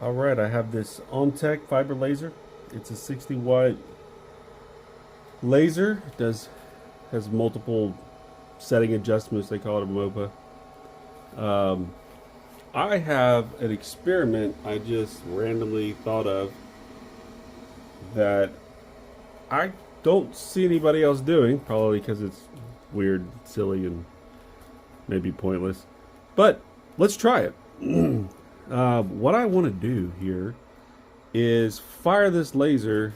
All right, I have this OnTech fiber laser. It's a 60-watt laser. It has multiple setting adjustments. They call it a MOPA. Um, I have an experiment I just randomly thought of that I don't see anybody else doing, probably because it's weird, silly, and maybe pointless. But let's try it. What I want to do here is fire this laser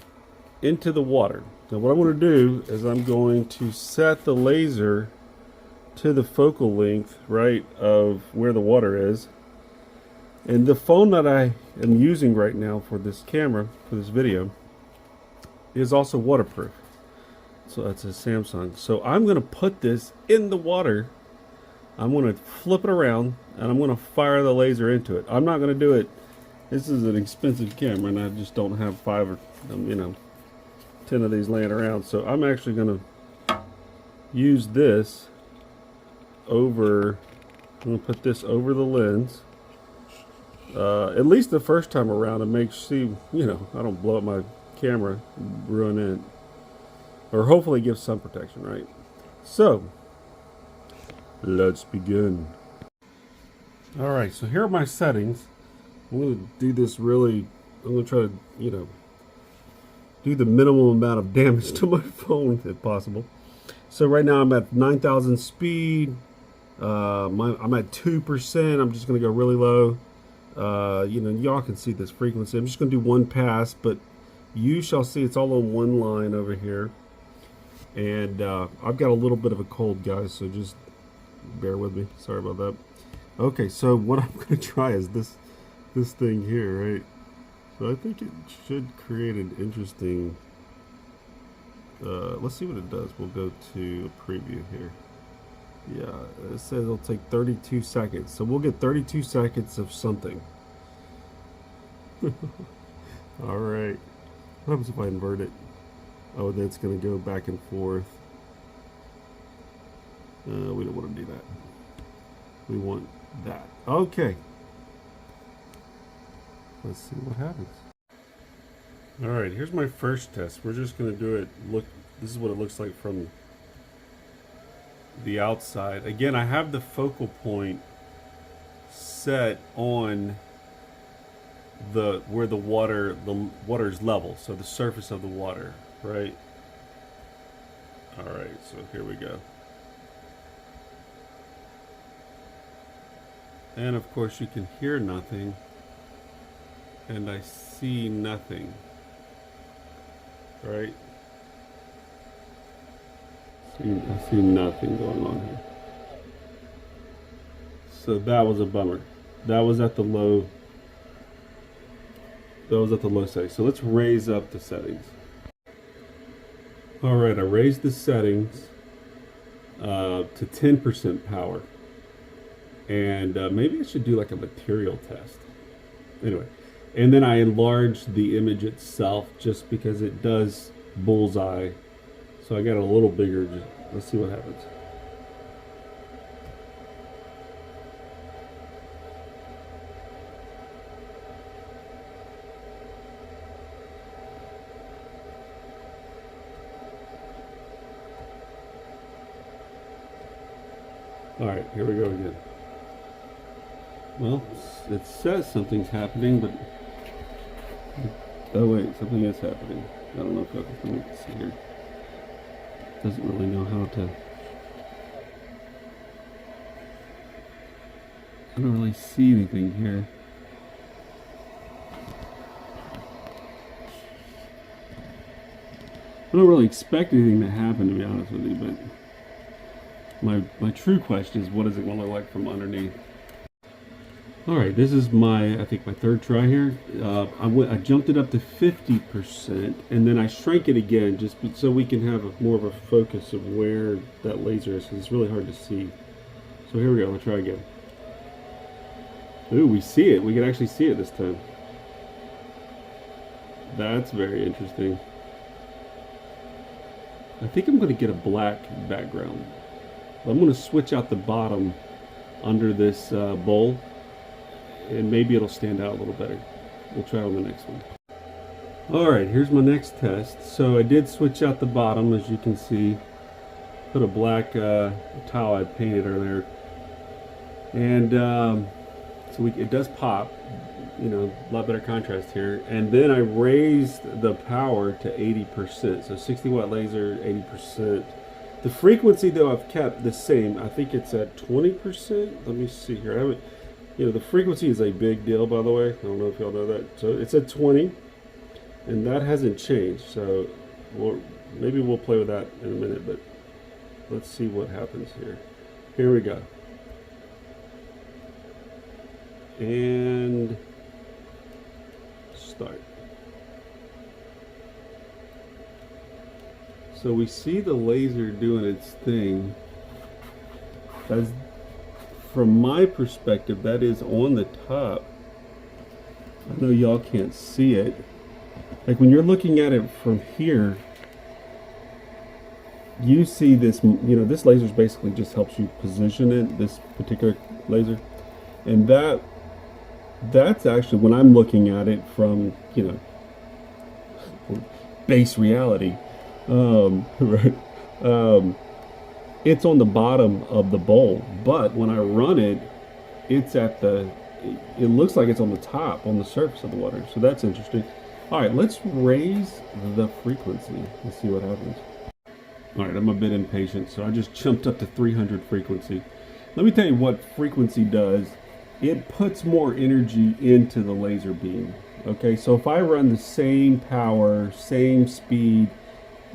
into the water. Now what I'm going to do is I'm going to set the laser to the focal length, right, of where the water is. And the phone that I am using right now for this camera, for this video, is also waterproof. So that's a Samsung. So I'm going to put this in the water. I'm going to flip it around and I'm going to fire the laser into it. I'm not going to do it. This is an expensive camera and I just don't have 5 or 10 of these laying around. So I'm actually going to use this over, I'm going to put this over the lens. At least the first time around, and make sure, I don't blow up my camera, ruin it, or hopefully give some protection, right? So let's begin. All right, so here are my settings. I'm going to do this really, I'm going to try to, do the minimum amount of damage to my phone if possible. So right now I'm at 9,000 speed. I'm at 2%. I'm just going to go really low. Y'all can see this frequency. I'm just going to do one pass, but you shall see it's all on one line over here. And I've got a little bit of a cold, guys, so just bear with me. Sorry about that. Okay, so what I'm going to try is this thing here, right? So I think it should create an interesting, let's see what it does. We'll go to a preview here. Yeah, it says it'll take 32 seconds. So we'll get 32 seconds of something. All right. What happens if I invert it? Oh, then it's going to go back and forth. We don't want to do that. We want that. Okay. Let's see what happens. All right, here's my first test. We're just going to do it. Look, this is what it looks like from the outside. Again, I have the focal point set on where the water's level, so the surface of the water, right? All right, so here we go. And of course you can hear nothing, and I see nothing, right? I see nothing going on here. So that was a bummer. That was at the low setting. So let's raise up the settings. All right, I raised the settings to 10% power. And maybe I should do like a material test. Anyway, and then I enlarged the image itself just because it does bullseye. So I got it a little bigger. Let's see what happens. All right, here we go again. Well, it says something's happening, but oh wait, something is happening. I don't know if I can see here. Doesn't really know how to. I don't really see anything here. I don't really expect anything to happen, to be honest with you, but my true question is, what is it going to look like from underneath? All right, this is I think my third try here. I jumped it up to 50%, and then I shrank it again just so we can have more of a focus of where that laser is, because it's really hard to see. So here we go. Let's try again. Ooh, we see it. We can actually see it this time. That's very interesting. I think I'm going to get a black background. I'm going to switch out the bottom under this bowl, and maybe it'll stand out a little better. we'll try on the next one. All right, here's my next test. So I did switch out the bottom, as you can see. Put a black towel I painted earlier, and so it does pop. You know, a lot better contrast here. And then I raised the power to 80%. So 60-watt laser, 80%. The frequency, though, I've kept the same. I think it's at 20%. Let me see here. I haven't, you know, the frequency is a big deal, by the way. I don't know if y'all know that. So it's at 20, and that hasn't changed. So maybe we'll play with that in a minute, but let's see what happens here. Here we go. And start. So we see the laser doing its thing. As from my perspective, that is on the top. I know y'all can't see it. Like when you're looking at it from here, you see this, you know, this laser basically just helps you position it, this particular laser. And that's actually, when I'm looking at it from, you know, base reality, right? It's on the bottom of the bowl, but when I run it, it's at it looks like it's on the top, on the surface of the water. So that's interesting. All right, let's raise the frequency. Let's see what happens. All right, I'm a bit impatient, so I just jumped up to 300 frequency. Let me tell you what frequency does. It puts more energy into the laser beam. Okay, so if I run the same power, same speed,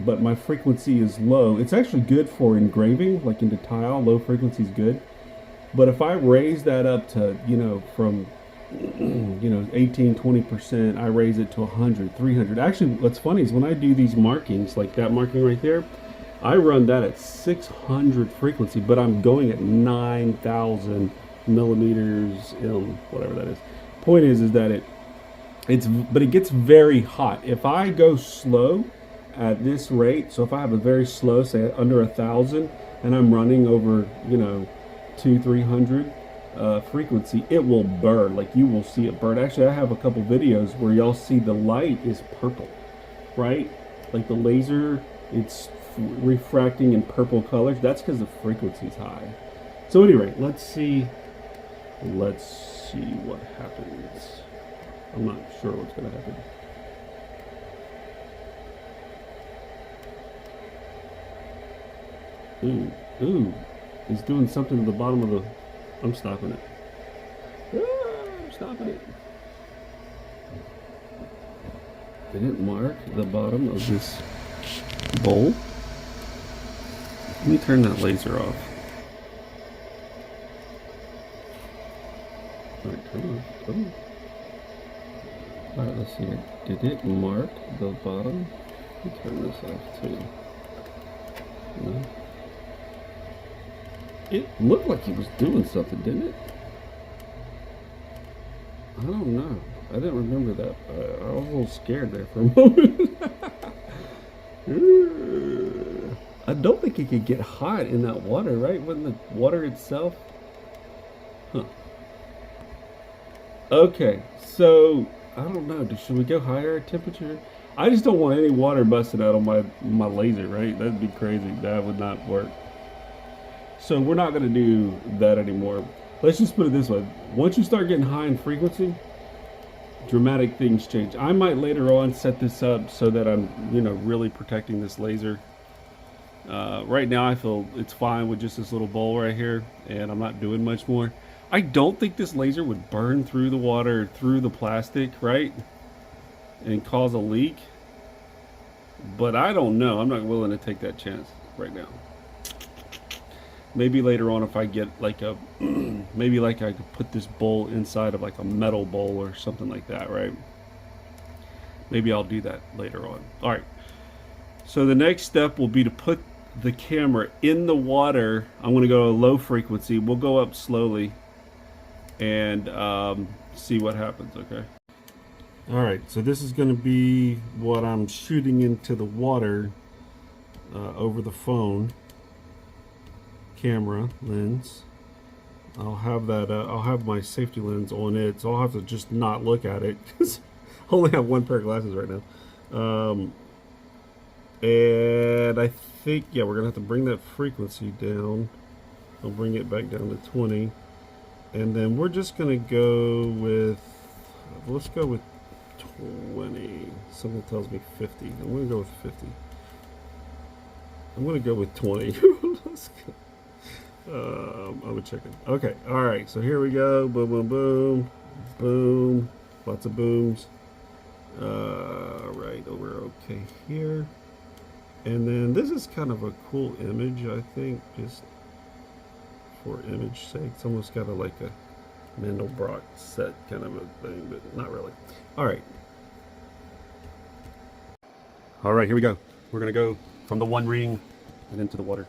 but my frequency is low, it's actually good for engraving, like into tile. Low frequency is good. But if I raise that up to, you know, from, you know, 18, 20%, I raise it to 100, 300. Actually, what's funny is when I do these markings, like that marking right there, I run that at 600 frequency, but I'm going at 9,000 millimeters, whatever that is. Point is that it gets very hot. If I go slow at this rate, so if I have a very slow, say under 1,000, and I'm running over, you know, 200-300 frequency, it will burn. Like you will see it burn. Actually, I have a couple videos where y'all see the light is purple, right? Like the laser, it's refracting in purple colors. That's because the frequency is high. So anyway, let's see what happens. I'm not sure what's going to happen. Ooh, he's doing something to the bottom of the... I'm stopping it. I'm stopping it. Did it mark the bottom of this bowl? Let me turn that laser off. Alright, come on. Alright, let's see here. Did it mark the bottom? Let me turn this off too. No. It looked like he was doing something, didn't it? I don't know. I didn't remember that. I was a little scared there for a moment. I don't think it could get hot in that water, right? Wasn't the water itself? Huh. Okay, so I don't know. Should we go higher temperature? I just don't want any water busting out on my laser, right? That'd be crazy. That would not work. So we're not going to do that anymore. Let's just put it this way. Once you start getting high in frequency, dramatic things change. I might later on set this up so that I'm, you know, really protecting this laser. Right now I feel it's fine with just this little bowl right here, and I'm not doing much more. I don't think this laser would burn through the water, through the plastic, right? And cause a leak. But I don't know. I'm not willing to take that chance right now. Maybe later on if I get like a, maybe like I could put this bowl inside of like a metal bowl or something like that, right? Maybe I'll do that later on. All right. So the next step will be to put the camera in the water. I'm going to go to low frequency. We'll go up slowly and see what happens, okay? All right, so this is going to be what I'm shooting into the water over the phone camera lens. I'll have that. I'll have my safety lens on it, so I'll have to just not look at it because I only have one pair of glasses right now. And I think, yeah, we're gonna have to bring that frequency down. I'll bring it back down to 20, and then we're just gonna go with. Let's go with 20. Something tells me 50. I'm gonna go with 50. I'm gonna go with 20. Let's go. I'm checking. Okay, all right. So here we go. Boom, boom, boom, boom. Lots of booms. Right, we're okay here. And then this is kind of a cool image, I think, just for image sake. It's almost got like a Mandelbrot set kind of a thing, but not really. All right. All right, here we go. We're gonna go from the one ring and into the water.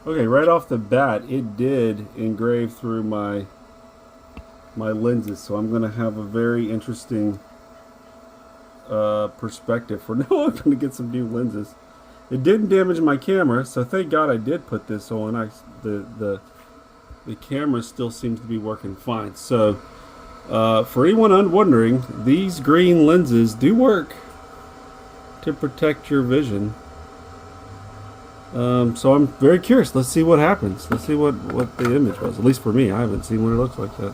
Okay, right off the bat, it did engrave through my lenses, so I'm going to have a very interesting perspective for now. I'm going to get some new lenses. It didn't damage my camera, so thank God I did put this on. The camera still seems to be working fine. So for anyone wondering, these green lenses do work to protect your vision. So I'm very curious. Let's see what happens. Let's see what the image was. At least for me, I haven't seen what it looks like yet.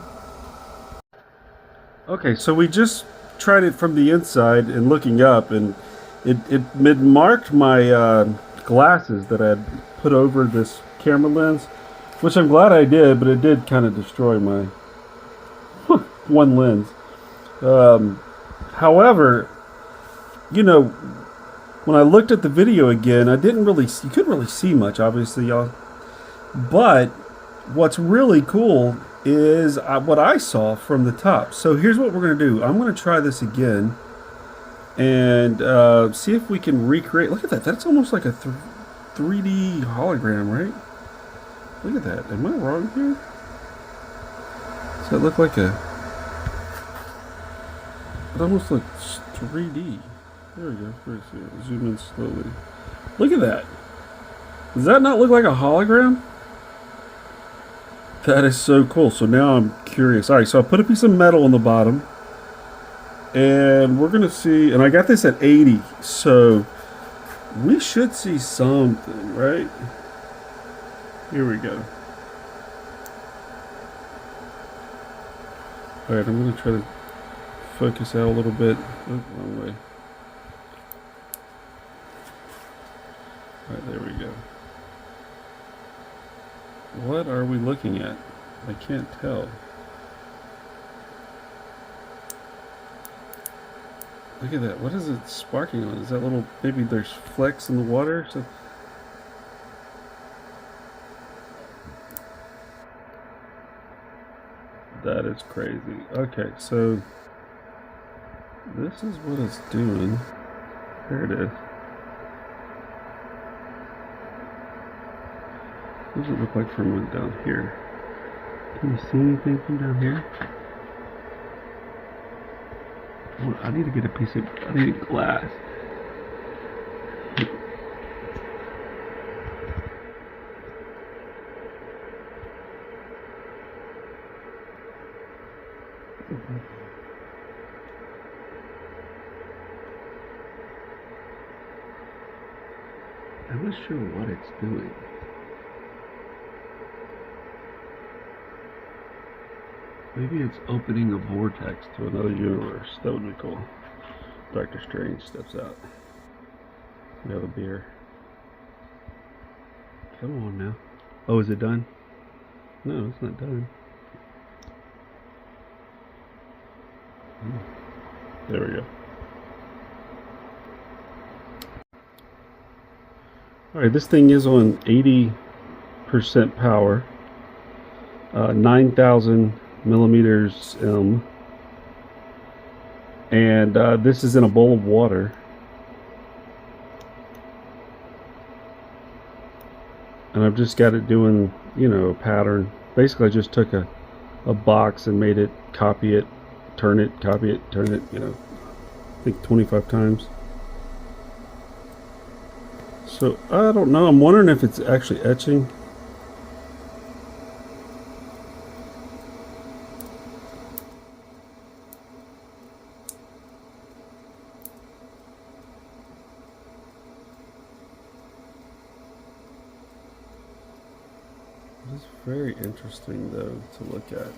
Okay, so we just tried it from the inside and looking up, and it marked my glasses that I had put over this camera lens, which I'm glad I did, but it did kind of destroy my one lens. However, you know, when I looked at the video again, you couldn't really see much, obviously, y'all. But what's really cool is what I saw from the top. So here's what we're going to do. I'm going to try this again and see if we can recreate. Look at that. That's almost like a 3D hologram, right? Look at that. Am I wrong here? Does that look like it almost looks 3D. There we go. Zoom in slowly. Look at that. Does that not look like a hologram? That is so cool. So now I'm curious. All right, so I put a piece of metal on the bottom, and we're gonna see. And I got this at 80, so we should see something, right? Here we go. Alright, I'm going to try to focus out a little bit. Oh, wrong way. Alright, there we go. What are we looking at? I can't tell. Look at that. What is it sparking on? Is that little, maybe there's flecks in the water? So, that is crazy. Okay, so this is what it's doing. There it is. What does it look like from down here? Can you see anything from down here? Oh, I need to get a piece of, I need a glass. I'm not sure what it's doing. Maybe it's opening a vortex to another universe. That would be cool. Doctor Strange steps out. We have a beer. Come on now. Oh, is it done? No, it's not done. There we go. Alright, this thing is on 80% power. 9,000 millimeters M. And this is in a bowl of water. And I've just got it doing, you know, a pattern. Basically, I just took a box and made it, copy it, turn it, copy it, turn it, you know, I think 25 times. So, I don't know. I'm wondering if it's actually etching. It's very interesting, though, to look at.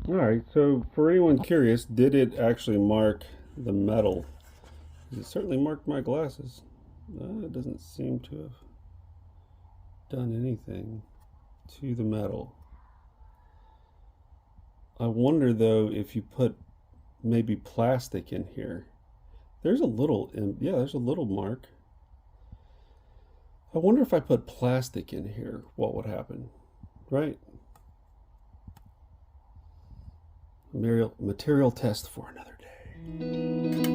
Alright, so for anyone curious, did it actually mark the metal? It certainly marked my glasses. It doesn't seem to have done anything to the metal. I wonder though if you put maybe plastic in here. There's a little, yeah, there's a little mark. I wonder if I put plastic in here, what would happen, right? Material test for another day.